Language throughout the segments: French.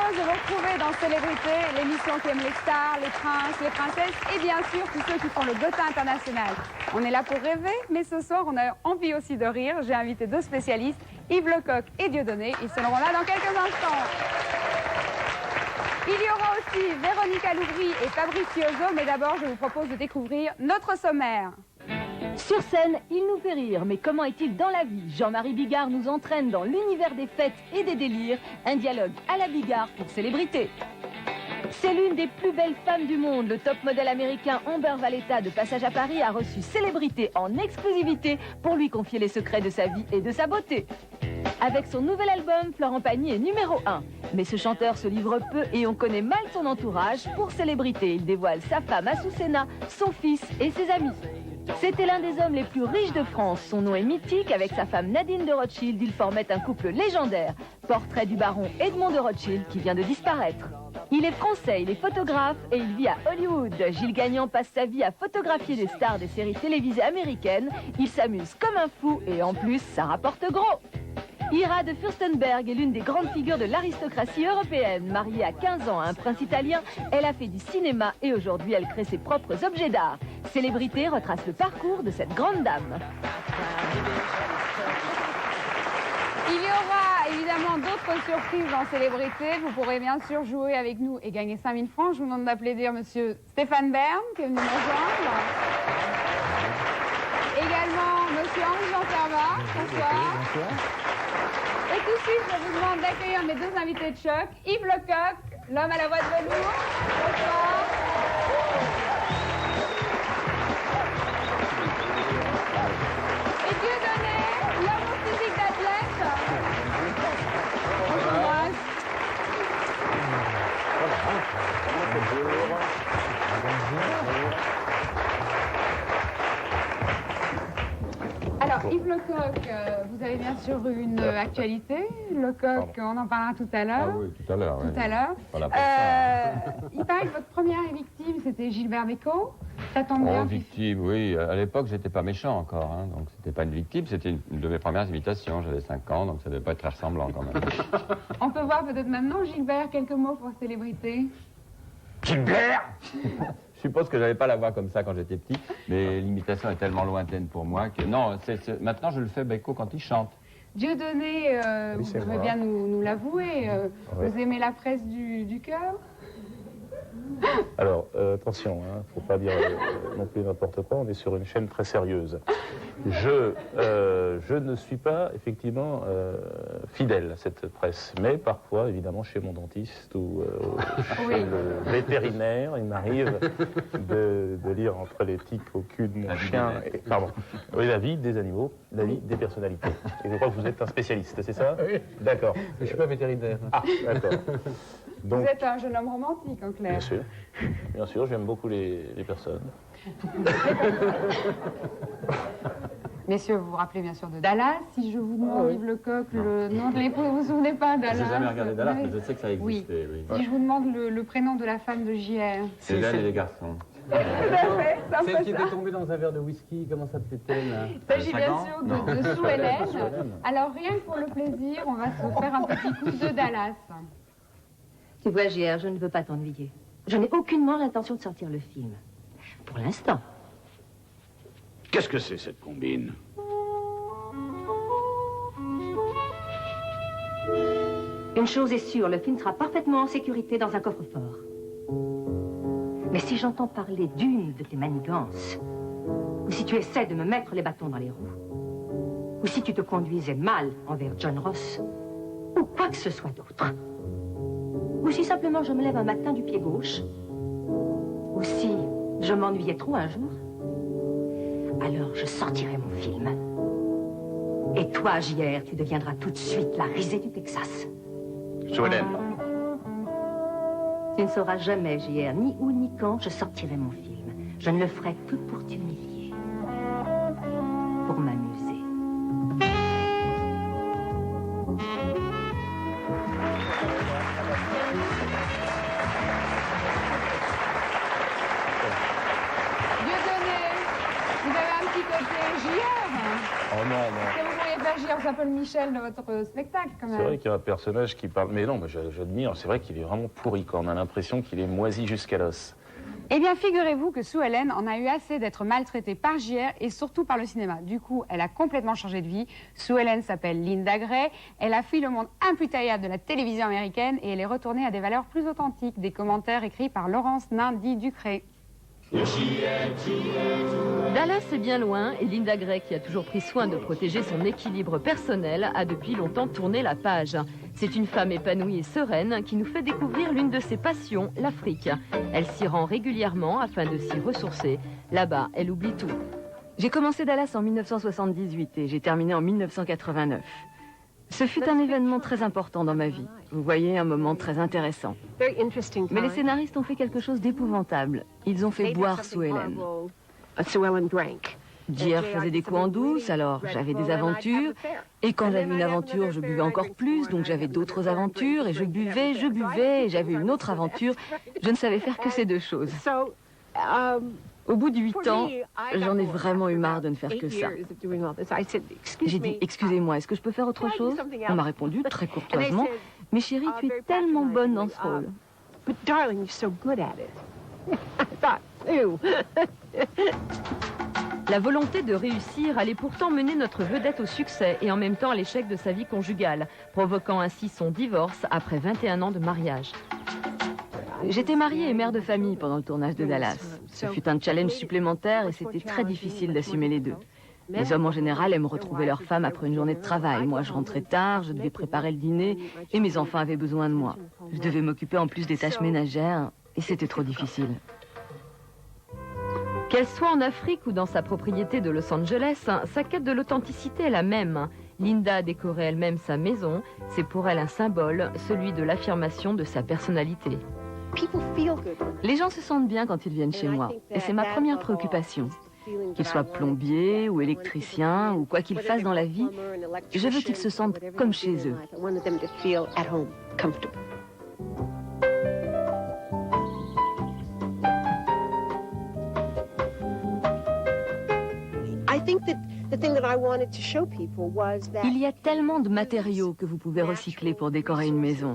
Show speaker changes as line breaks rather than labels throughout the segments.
heureuse de vous retrouver dans Célébrité, l'émission qui aime les stars, les princes, les princesses et bien sûr tous ceux qui font le Gotha international. On est là pour rêver, mais ce soir on a envie aussi de rire. J'ai invité deux spécialistes, Yves Lecoq et Dieudonné. Ils seront là dans quelques instants. Il y aura aussi Véronica Loubry et Fabricioso, mais d'abord je vous propose de découvrir notre sommaire.
Sur scène, il nous fait rire, mais comment est-il dans la vie? Jean-Marie Bigard nous entraîne dans l'univers des fêtes et des délires, un dialogue à la Bigard pour Célébrité. C'est l'une des plus belles femmes du monde. Le top modèle américain Amber Valletta, de passage à Paris, a reçu Célébrité en exclusivité pour lui confier les secrets de sa vie et de sa beauté. Avec son nouvel album, Florent Pagny est numéro 1. Mais ce chanteur se livre peu et on connaît mal son entourage. Pour Célébrité, il dévoile sa femme Azucena, son fils et ses amis. C'était l'un des hommes les plus riches de France. Son nom est mythique. Avec sa femme Nadine de Rothschild, ils formaient un couple légendaire. Portrait du baron Edmond de Rothschild qui vient de disparaître. Il est français, il est photographe et il vit à Hollywood. Gilles Gagnon passe sa vie à photographier des stars des séries télévisées américaines. Il s'amuse comme un fou et en plus, ça rapporte gros. Ira de Fürstenberg est l'une des grandes figures de l'aristocratie européenne. Mariée à 15 ans à un prince italien, elle a fait du cinéma et aujourd'hui elle crée ses propres objets d'art. Célébrité retrace le parcours de cette grande dame.
Il y aura évidemment d'autres surprises dans Célébrité. Vous pourrez bien sûr jouer avec nous et gagner 5000 francs. Je vous demande d'applaudir monsieur Stéphane Bern qui est venu nous rejoindre. Également monsieur Henri-Jean Servat. Bonsoir.
Bonsoir.
Et tout de suite, je vous demande d'accueillir mes deux invités de choc, Yves Lecoq, l'homme à la voix de velours. Bonsoir. Et Dieudonné, l'homme au physique d'athlète. Bonjour. Alors, Yves Lecoq, vous avez bien sûr une actualité. Lecoq, on en parlera tout à l'heure.
Ah oui, tout à l'heure.
Tout à l'heure.
Voilà pour ça.
Il paraît que votre première victime, c'était Gilbert Bécaud. Ça tombe bien.
Oh, victime, oui. À l'époque, j'étais pas méchant encore. Hein, donc, c'était pas une victime, c'était une de mes premières imitations. J'avais 5 ans, donc ça devait pas être très ressemblant quand même.
On peut voir peut-être maintenant, Gilbert, quelques mots pour Célébrité.
Gilbert Je suppose que j'avais pas la voix comme ça quand j'étais petit, mais l'imitation est tellement lointaine pour moi que... Non, maintenant je le fais Bécaud quand il chante.
Dieudonné,
Oui,
vous
c'est
pouvez
moi.
bien nous l'avouer.
Oui.
Vous aimez la presse du cœur?
Alors, attention, hein, faut pas dire non plus n'importe quoi, on est sur une chaîne très sérieuse. Je ne suis pas, effectivement, fidèle à cette presse, mais parfois, évidemment, chez mon dentiste ou chez le vétérinaire, il m'arrive de lire entre les tiques au cul de mon chien, oui, la vie des animaux, la vie des personnalités. Et je crois que vous êtes un spécialiste, c'est ça? Oui. D'accord.
Je suis pas vétérinaire.
Ah, d'accord. Donc,
Vous êtes un jeune homme romantique, en clair.
bien sûr, j'aime beaucoup les personnes.
Messieurs, vous vous rappelez bien sûr de Dallas. Si je vous demande, Yves Lecoq, le nom de l'époux, vous vous souvenez pas de Dallas?
J'ai jamais regardé Dallas,
Oui.
mais je sais que ça existait. Oui.
Si je vous demande le prénom de la femme de JR.
C'est Hélène et les garçons.
Tout à fait, c'est un peu
Celle qui
ça.
était tombée dans un verre de whisky, comment s'appelait-elle là?
Il s'agit bien sûr de Sue Hélène. Alors rien que pour le plaisir, on va se faire un petit coup de Dallas.
Tu vois, JR, je ne veux pas t'ennuyer. Je n'ai aucunement l'intention de sortir le film. Pour l'instant.
Qu'est-ce que c'est, cette combine?
Une chose est sûre, le film sera parfaitement en sécurité dans un coffre-fort. Mais si j'entends parler d'une de tes manigances, ou si tu essaies de me mettre les bâtons dans les roues, ou si tu te conduisais mal envers John Ross, ou quoi que ce soit d'autre, ou si simplement je me lève un matin du pied gauche, ou si je m'ennuyais trop un jour, alors je sortirai mon film. Et toi, JR, tu deviendras tout de suite la risée du Texas.
Sue Hélène.
Tu ne sauras jamais, JR, ni où ni quand je sortirai mon film. Je ne le ferai que pour t'humilier. Pour m'amuser.
Dieudonné, vous avez un petit côté JR.
Oh non, non.
Est-ce que vous pourriez pas agir c'est un peu le Michel de votre spectacle, quand même.
C'est vrai qu'il y a un personnage qui parle... Mais non, mais j'admire. C'est vrai qu'il est vraiment pourri, quoi. On a l'impression qu'il est moisi jusqu'à l'os.
Eh bien, figurez-vous que Sue Ellen en a eu assez d'être maltraitée par JR et surtout par le cinéma. Du coup, elle a complètement changé de vie. Sue Ellen s'appelle Linda Gray. Elle a fui le monde impitoyable de la télévision américaine et elle est retournée à des valeurs plus authentiques. Des commentaires écrits par Laurence Nain-Ducré.
Dallas est bien loin et Linda Gray, qui a toujours pris soin de protéger son équilibre personnel, a depuis longtemps tourné la page. C'est une femme épanouie et sereine qui nous fait découvrir l'une de ses passions, l'Afrique. Elle s'y rend régulièrement afin de s'y ressourcer. Là-bas, elle oublie tout. J'ai commencé Dallas en 1978 et j'ai terminé en 1989. Ce fut un événement très important dans ma vie. Vous voyez, un moment très intéressant. Mais les scénaristes ont fait quelque chose d'épouvantable. Ils ont fait boire Sue Ellen. JR faisait des coups en douce, alors j'avais des aventures. Et quand j'avais une aventure, je buvais encore plus, donc j'avais d'autres aventures. Et je buvais, et j'avais une autre aventure. Je ne savais faire que ces deux choses. Au bout de 8 ans, j'en ai vraiment eu marre de ne faire que ça. J'ai dit, excusez-moi, est-ce que je peux faire autre chose? On m'a répondu très courtoisement, mais chérie, tu es tellement bonne dans ce rôle. La volonté de réussir allait pourtant mener notre vedette au succès et en même temps à l'échec de sa vie conjugale, provoquant ainsi son divorce après 21 ans de mariage. J'étais mariée et mère de famille pendant le tournage de Dallas. Ce fut un challenge supplémentaire et c'était très difficile d'assumer les deux. Les hommes en général aiment retrouver leur femme après une journée de travail. Moi, je rentrais tard, je devais préparer le dîner et mes enfants avaient besoin de moi. Je devais m'occuper en plus des tâches ménagères et c'était trop difficile. Qu'elle soit en Afrique ou dans sa propriété de Los Angeles, sa quête de l'authenticité est la même. Linda a décoré elle-même sa maison. C'est pour elle un symbole, celui de l'affirmation de sa personnalité. Les gens se sentent bien quand ils viennent chez moi, et c'est ma première préoccupation. Qu'ils soient plombiers ou électriciens ou quoi qu'ils fassent dans la vie, je veux qu'ils se sentent comme chez eux. Il y a tellement de matériaux que vous pouvez recycler pour décorer une maison.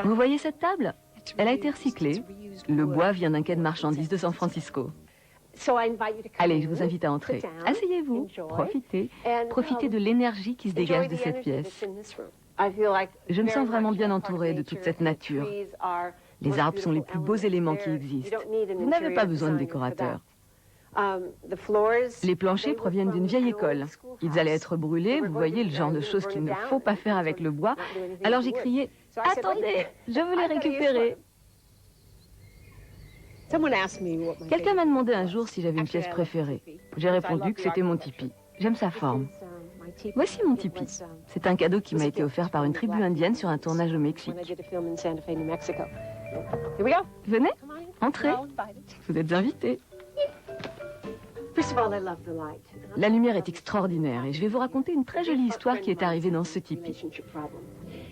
Vous voyez cette table? Elle a été recyclée. Le bois vient d'un quai de marchandises de San Francisco. Allez, je vous invite à entrer. Asseyez-vous, profitez. Profitez de l'énergie qui se dégage de cette pièce. Je me sens vraiment bien entourée de toute cette nature. Les arbres sont les plus beaux éléments qui existent. Vous n'avez pas besoin de décorateurs. Les planchers proviennent d'une vieille école. Ils allaient être brûlés, vous voyez le genre de choses qu'il ne faut pas faire avec le bois. Alors j'ai crié « Attendez, je veux les récupérer !» Quelqu'un m'a demandé un jour si j'avais une pièce préférée. J'ai répondu que c'était mon tipi. J'aime sa forme. Voici mon tipi. C'est un cadeau qui m'a été offert par une tribu indienne sur un tournage au Mexique. Venez, entrez. Vous êtes invités. La lumière est extraordinaire et je vais vous raconter une très jolie histoire qui est arrivée dans ce tipi.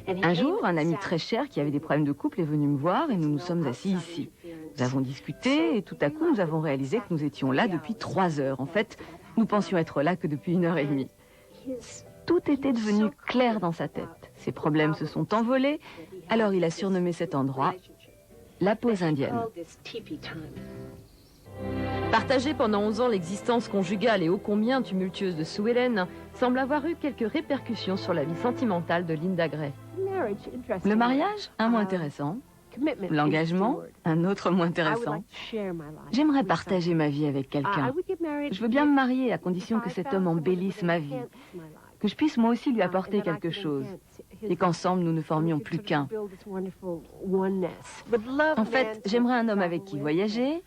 Un jour, un ami très cher qui avait des problèmes de couple est venu me voir et nous nous sommes assis ici. Nous avons discuté et tout à coup nous avons réalisé que nous étions là depuis 3 heures. En fait, nous pensions être là que depuis 1h30. Tout était devenu clair dans sa tête. Ses problèmes se sont envolés, alors il a surnommé cet endroit la pause indienne. Partager pendant 11 ans l'existence conjugale et ô combien tumultueuse de Sue Ellen semble avoir eu quelques répercussions sur la vie sentimentale de Linda Gray. Le mariage, un mot intéressant. L'engagement, un autre mot intéressant. J'aimerais partager ma vie avec quelqu'un. Je veux bien me marier à condition que cet homme embellisse ma vie. Que je puisse moi aussi lui apporter quelque chose. Et qu'ensemble nous ne formions plus qu'un. En fait, j'aimerais un homme avec qui voyager,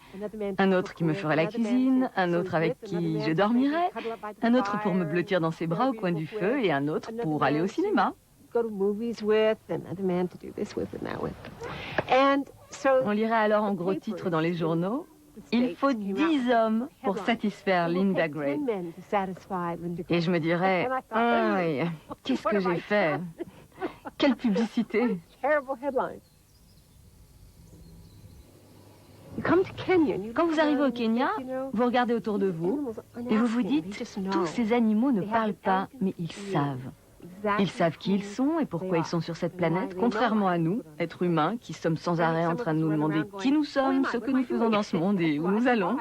un autre qui me ferait la cuisine, un autre avec qui je dormirais, un autre pour me blottir dans ses bras au coin du feu et un autre pour aller au cinéma. On lirait alors en gros titres dans les journaux. Il faut 10 hommes pour satisfaire Linda Gray. Et je me dirais, ah oui, qu'est-ce que j'ai fait? Quelle publicité! Quand vous arrivez au Kenya, vous regardez autour de vous et vous vous dites, tous ces animaux ne parlent pas, mais ils savent. Ils savent qui ils sont et pourquoi ils sont sur cette planète, contrairement à nous, êtres humains, qui sommes sans arrêt en train de nous demander qui nous sommes, ce que nous faisons dans ce monde et où nous allons.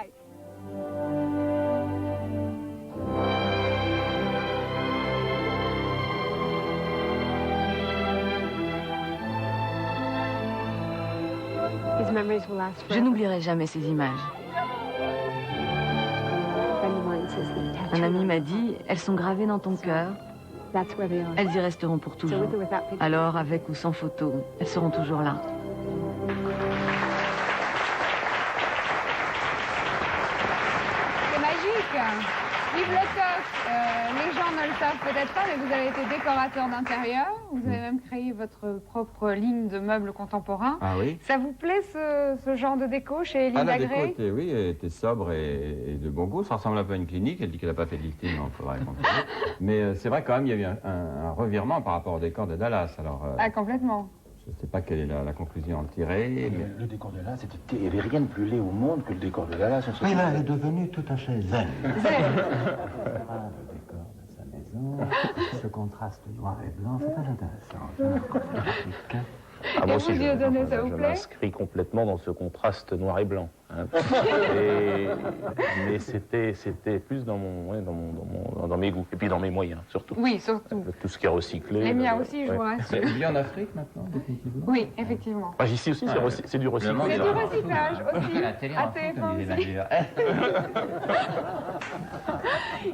Je n'oublierai jamais ces images. Un ami m'a dit, elles sont gravées dans ton cœur. Elles y resteront pour toujours. Alors, avec ou sans photo, elles seront toujours là.
C'est magique. Vive le toc. Les gens ne le savent peut-être pas, mais vous avez été décorateur d'intérieur. Vous avez même créé votre propre ligne de meubles contemporains.
Ah oui?
Ça vous plaît ce genre de déco chez Linda
La déco
Gray?
était, oui, elle était sobre et de bon goût. Ça ressemble un peu à une clinique. Elle dit qu'elle n'a pas fait de lifting, il faudra contrôler. Mais c'est vrai quand même, il y a eu un revirement par rapport au décor de Dallas. Alors,
Ah, complètement.
je ne sais pas quelle est la conclusion à en tirer. Mais...
Le décor de Dallas, il n'y avait rien de plus laid au monde que le décor de Dallas.
Oui, là, elle est devenue tout à fait zen.
Le décor de sa maison, ce contraste noir et blanc, c'est très intéressant.
Ah, moi
Et
aussi,
vous, Dieudonné, ça vous
je
plaît?
m'inscris complètement dans ce contraste noir et blanc. Hein. Mais c'était plus dans mes goûts, et puis dans mes moyens, surtout.
Oui, surtout.
Tout ce qui est recyclé.
Les miens aussi, je
ouais.
vous rassure.
Il vit en Afrique maintenant, définitivement?
Oui, effectivement.
Ah, ici aussi, c'est du recyclage.
C'est du recyclage aussi.
La télé
À
en fout,
TF1
comme disait
aussi.
Nadir.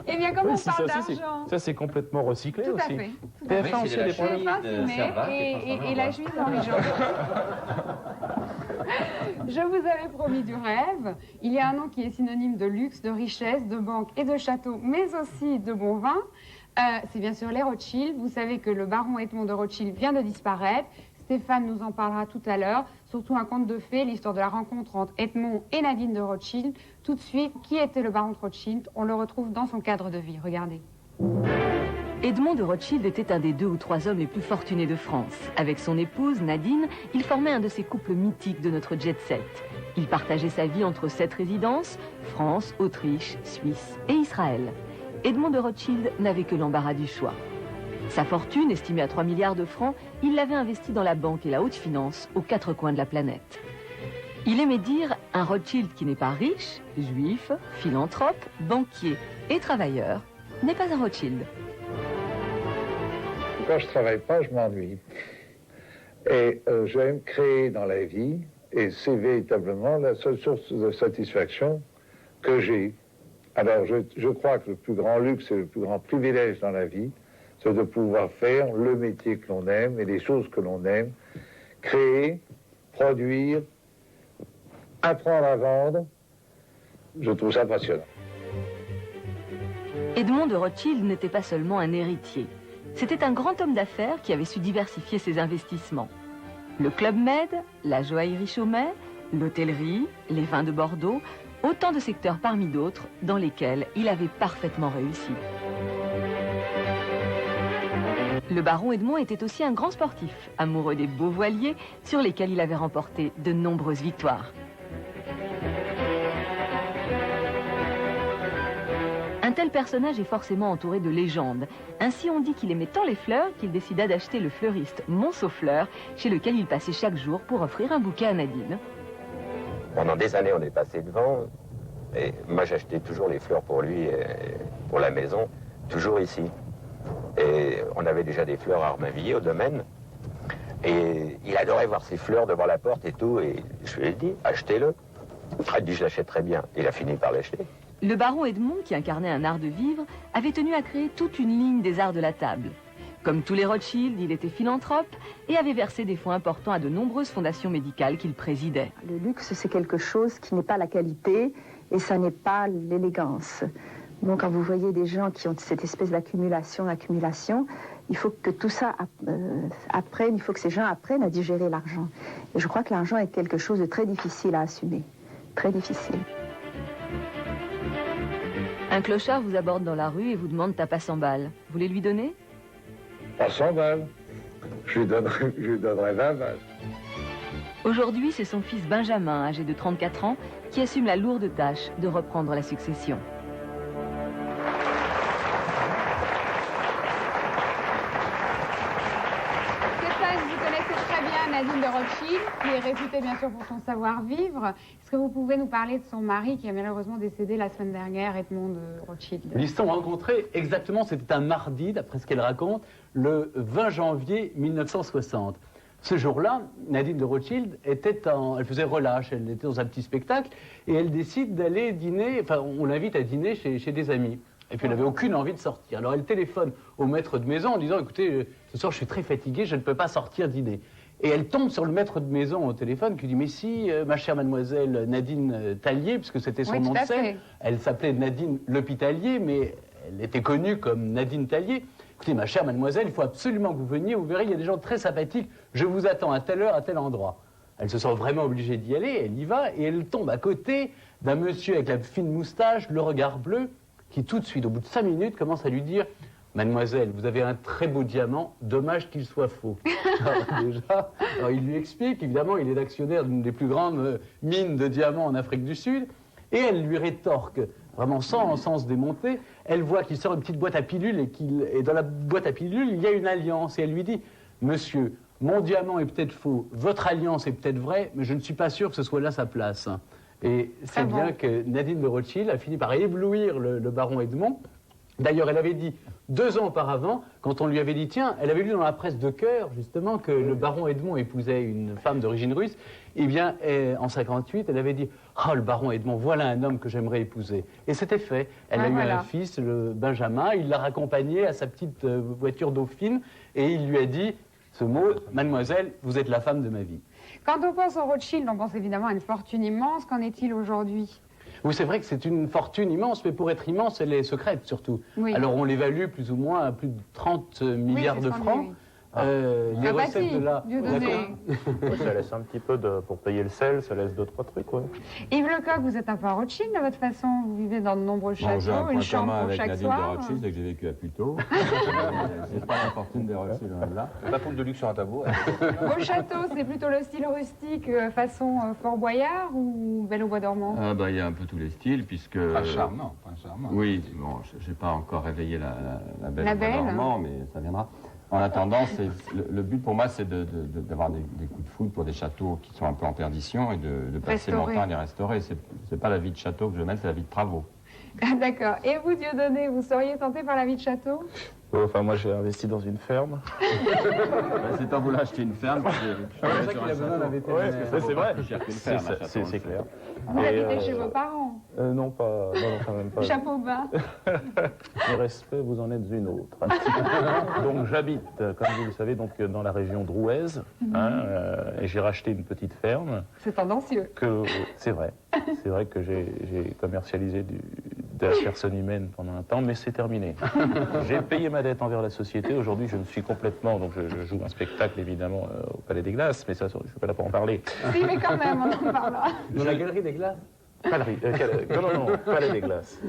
Eh bien, comme on
Oui,
parle
ça aussi,
d'argent...
ça, c'est complètement recyclé
Tout à
aussi.
fait.
TF1 aussi, des problèmes.
TF1, c'est Mai et la juive Henri-Jean. Je vous avais promis du rêve. Il y a un nom qui est synonyme de luxe, de richesse, de banque et de château, mais aussi de bon vin. C'est bien sûr les Rothschild. Vous savez que le baron Edmond de Rothschild vient de disparaître. Stéphane nous en parlera tout à l'heure. Surtout un conte de fées, l'histoire de la rencontre entre Edmond et Nadine de Rothschild. Tout de suite, qui était le baron de Rothschild? On le retrouve dans son cadre de vie. Regardez.
Edmond de Rothschild était un des 2 ou 3 hommes les plus fortunés de France. Avec son épouse, Nadine, il formait un de ces couples mythiques de notre jet-set. Il partageait sa vie entre 7 résidences, France, Autriche, Suisse et Israël. Edmond de Rothschild n'avait que l'embarras du choix. Sa fortune, estimée à 3 milliards de francs, il l'avait investie dans la banque et la haute finance aux 4 coins de la planète. Il aimait dire un Rothschild qui n'est pas riche, juif, philanthrope, banquier et travailleur n'est pas un Rothschild.
Quand je ne travaille pas, je m'ennuie. Et j'aime créer dans la vie, et c'est véritablement la seule source de satisfaction que j'ai. Alors je crois que le plus grand luxe et le plus grand privilège dans la vie, c'est de pouvoir faire le métier que l'on aime et les choses que l'on aime, créer, produire, apprendre à vendre. Je trouve ça passionnant.
Edmond de Rothschild n'était pas seulement un héritier. C'était un grand homme d'affaires qui avait su diversifier ses investissements. Le Club Med, la joaillerie Chaumet, l'hôtellerie, les vins de Bordeaux, autant de secteurs parmi d'autres dans lesquels il avait parfaitement réussi. Le baron Edmond était aussi un grand sportif, amoureux des beaux voiliers sur lesquels il avait remporté de nombreuses victoires. Un tel personnage est forcément entouré de légendes. Ainsi, on dit qu'il aimait tant les fleurs qu'il décida d'acheter le fleuriste Monceau-Fleurs, chez lequel il passait chaque jour pour offrir un bouquet à Nadine.
Pendant des années, on est passé devant. Et moi, j'achetais toujours les fleurs pour lui, et pour la maison, toujours ici. Et on avait déjà des fleurs à Armainvilliers, au domaine. Et il adorait voir ces fleurs devant la porte et tout. Et je lui ai dit, achetez-le. Il a dit, je l'achète très bien. Il a fini par l'acheter.
Le baron Edmond, qui incarnait un art de vivre, avait tenu à créer toute une ligne des arts de la table. Comme tous les Rothschild, il était philanthrope et avait versé des fonds importants à de nombreuses fondations médicales qu'il présidait.
Le luxe, c'est quelque chose qui n'est pas la qualité et ça n'est pas l'élégance. Donc quand vous voyez des gens qui ont cette espèce d'accumulation, il faut que tout ça apprenne, il faut que ces gens apprennent à digérer l'argent. Et je crois que l'argent est quelque chose de très difficile à assumer, très difficile.
Un clochard vous aborde dans la rue et vous demande ta passe en balle. Vous voulez lui donner?
Pas 100 balles. Je lui donnerai 20 balles.
Aujourd'hui, c'est son fils Benjamin, âgé de 34 ans, qui assume la lourde tâche de reprendre la succession.
Vous connaissez très bien Nadine de Rothschild, qui est réputée bien sûr pour son savoir-vivre. Est-ce que vous pouvez nous parler de son mari qui a malheureusement décédé la semaine dernière, Edmond de Rothschild?
Ils se sont rencontrés exactement, c'était un mardi, d'après ce qu'elle raconte, le 20 janvier 1960. Ce jour-là, Nadine de Rothschild elle faisait relâche, elle était dans un petit spectacle, et elle décide d'aller dîner, enfin on l'invite à dîner chez des amis. Et puis elle n'avait aucune envie de sortir. Alors elle téléphone au maître de maison en disant « Écoutez, ce soir je suis très fatiguée, je ne peux pas sortir dîner ». Et elle tombe sur le maître de maison au téléphone qui lui dit « Mais si, ma chère mademoiselle Nadine Tallier, puisque c'était son nom de scène, elle s'appelait Nadine l'Hôpitalier, mais elle était connue comme Nadine Tallier. Écoutez, ma chère mademoiselle, il faut absolument que vous veniez, vous verrez, il y a des gens très sympathiques, je vous attends à telle heure, à tel endroit ». Elle se sent vraiment obligée d'y aller, elle y va, et elle tombe à côté d'un monsieur avec la fine moustache, le regard bleu, qui tout de suite, au bout de 5 minutes, commence à lui dire « Mademoiselle, vous avez un très beau diamant, dommage qu'il soit faux. » Alors il lui explique, évidemment, il est l'actionnaire d'une des plus grandes mines de diamants en Afrique du Sud, et elle lui rétorque, vraiment sans se démonter, elle voit qu'il sort une petite boîte à pilules, et dans la boîte à pilules, il y a une alliance, et elle lui dit « Monsieur, mon diamant est peut-être faux, votre alliance est peut-être vraie, mais je ne suis pas sûr que ce soit là sa place. » Et c'est bien que Nadine de Rothschild a fini par éblouir le baron Edmond. D'ailleurs, elle avait dit 2 ans auparavant, quand on lui avait dit, tiens, elle avait lu dans la presse de cœur, justement, que le baron Edmond épousait une femme d'origine russe. Eh bien, en 58, elle avait dit, oh, le baron Edmond, voilà un homme que j'aimerais épouser. Et c'était fait. Elle a eu un fils, le Benjamin, il l'a raccompagné à sa petite voiture dauphine, et il lui a dit ce mot, mademoiselle, vous êtes la femme de ma vie.
Quand on pense au Rothschild, on pense évidemment à une fortune immense. Qu'en est-il aujourd'hui?
Oui, c'est vrai que c'est une fortune immense, mais pour être immense, elle est secrète surtout.
Oui.
Alors on l'évalue plus ou moins à plus de 30 milliards de francs. Les recettes de la...
Ça laisse un petit peu pour payer le sel, ça laisse 2-3 trucs. Ouais.
Yves Lecoq, vous êtes un peu un Rothschild de votre façon, vous vivez dans de nombreux châteaux, une chambre pour chaque soir.
Nadine de Rothschild, c'est que j'ai vécu à Puteaux. C'est pas la fortune des Rothschild, là.
La poule de luxe sur un tableau.
Vos châteaux, c'est plutôt le style rustique, façon Fort Boyard ou Belle au Bois dormant?
Il y a un peu tous les styles, puisque...
Pas charmant, pas charmant.
Oui, bon, j'ai pas encore réveillé la Belle au Bois dormant, mais ça viendra. En attendant, le but pour moi, c'est d'avoir des coups de foudre pour des châteaux qui sont un peu en perdition et de passer mon temps à les restaurer. C'est pas la vie de château que je mène, c'est la vie de travaux.
Ah, d'accord. Et vous, Dieudonné, vous seriez tenté par la vie de château?
Enfin, moi, j'ai investi dans une ferme.
C'est pas vous l'acheter une ferme.
C'est pour ça qu'il a besoin d'un vétérinaire.
C'est vrai, c'est clair.
Vous habitez chez vos parents?
Non, pas, non, quand même pas.
Chapeau bas.
Le respect, vous en êtes une autre. Donc j'habite, comme vous le savez, donc, dans la région drouaise, et j'ai racheté une petite ferme.
C'est tendancieux.
C'est vrai que j'ai commercialisé de la personne humaine pendant un temps, mais c'est terminé. J'ai payé ma dette envers la société. Aujourd'hui, je me suis complètement... Donc, je joue un spectacle, évidemment, au Palais des Glaces, mais ça, je ne suis pas là pour en parler.
Si, mais quand même, on en parlera.
Dans la Galerie des Glaces?
Non, Palais des Glaces.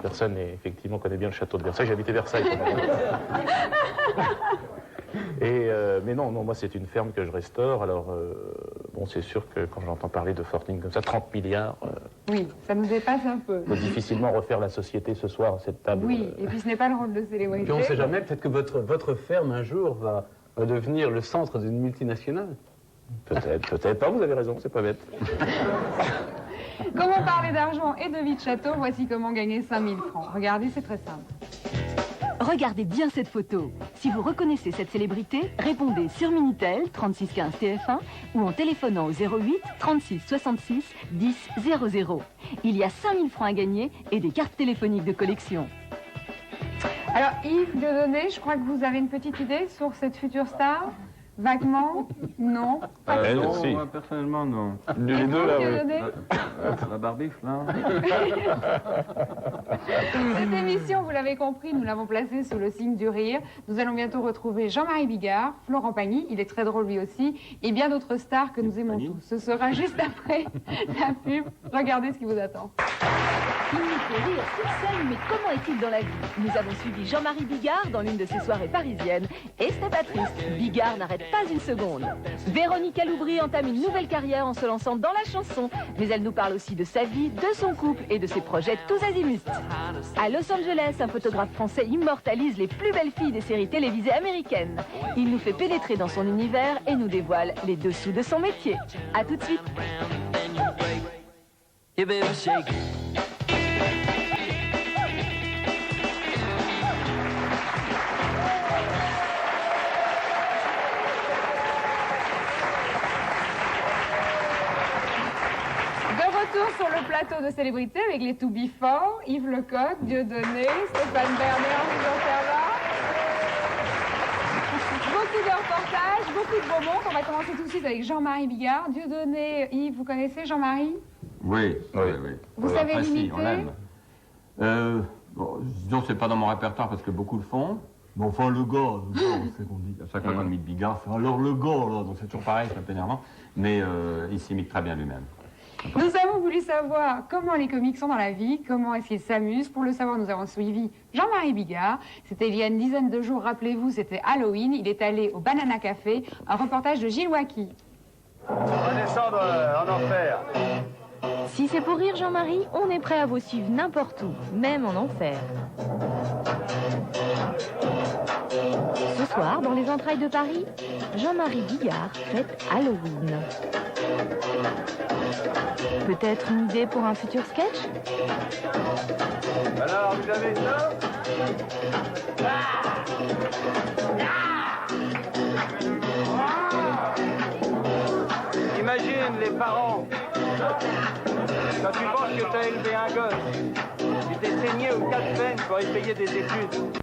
Personne, effectivement, connaît bien le château de Versailles. J'ai habité Versailles. Mais non, moi, c'est une ferme que je restaure. Alors, bon, c'est sûr que quand j'entends parler de fortune comme ça, 30 milliards...
oui, ça nous dépasse un peu.
On peut difficilement refaire la société ce soir à cette table.
Oui, et puis ce n'est pas le rôle de célébrité.
Puis on ne sait jamais, peut-être que votre ferme, un jour, va devenir le centre d'une multinationale.
Peut-être pas, vous avez raison, c'est pas bête.
Comment parler d'argent et de vie de château? Voici comment gagner 5000 francs. Regardez, c'est très simple.
Regardez bien cette photo. Si vous reconnaissez cette célébrité, répondez sur Minitel 36 15 TF1 ou en téléphonant au 08 36 66 10 00. Il y a 5000 francs à gagner et des cartes téléphoniques de collection.
Alors Yves Dieudonné, je crois que vous avez une petite idée sur cette future star? Vaguement? Non?
Non, moi, personnellement, non.
Les deux, là,
oui.
La barbifle, là.
Cette émission, vous l'avez compris, nous l'avons placée sous le signe du rire. Nous allons bientôt retrouver Jean-Marie Bigard, Florent Pagny, il est très drôle lui aussi, et bien d'autres stars que nous aimons tous. Ce sera juste après la pub. Regardez ce qui vous attend.
Il nous fait rire sur scène, mais comment est-il dans la vie? Nous avons suivi Jean-Marie Bigard dans l'une de ses soirées parisiennes. Et ce n'est pas triste, Bigard n'arrête pas une seconde. Véronique Aloubry entame une nouvelle carrière en se lançant dans la chanson. Mais elle nous parle aussi de sa vie, de son couple et de ses projets tous azimuts. À Los Angeles, un photographe français immortalise les plus belles filles des séries télévisées américaines. Il nous fait pénétrer dans son univers et nous dévoile les dessous de son métier. A tout de suite.
Sur le plateau de célébrités avec les To Be Four, Yves Lecoq, Dieudonné, Stéphane Bernard, Jean Ferrat. Beaucoup de reportages, beaucoup de beaux mondes. On va commencer tout de suite avec Jean-Marie Bigard. Dieudonné, Yves, vous connaissez Jean-Marie?
Oui.
Vous savez
après,
l'imiter?
Si, on l'aime. Bon, disons, c'est pas dans mon répertoire parce que beaucoup le font. Mais enfin, le gars, on sait qu'on dit. À chaque fois qu'on imite Bigard, c'est alors le gars, là. Donc c'est toujours pareil, c'est un peu énervant. Mais il s'imite très bien lui-même.
Nous avons voulu savoir comment les comiques sont dans la vie, comment est-ce qu'ils s'amusent. Pour le savoir, nous avons suivi Jean-Marie Bigard. C'était il y a une dizaine de jours, rappelez-vous, c'était Halloween. Il est allé au Banana Café, un reportage de Gilles Wacky.
Redescendre en enfer.
Si c'est pour rire, Jean-Marie, on est prêt à vous suivre n'importe où, même en enfer. Ce soir, dans les entrailles de Paris, Jean-Marie Bigard fête Halloween. Peut-être une idée pour un futur sketch?
Alors, vous avez ça? Imagine les parents, quand tu penses que tu as élevé un gosse, tu t'es saigné aux 4 peines pour y payer des études.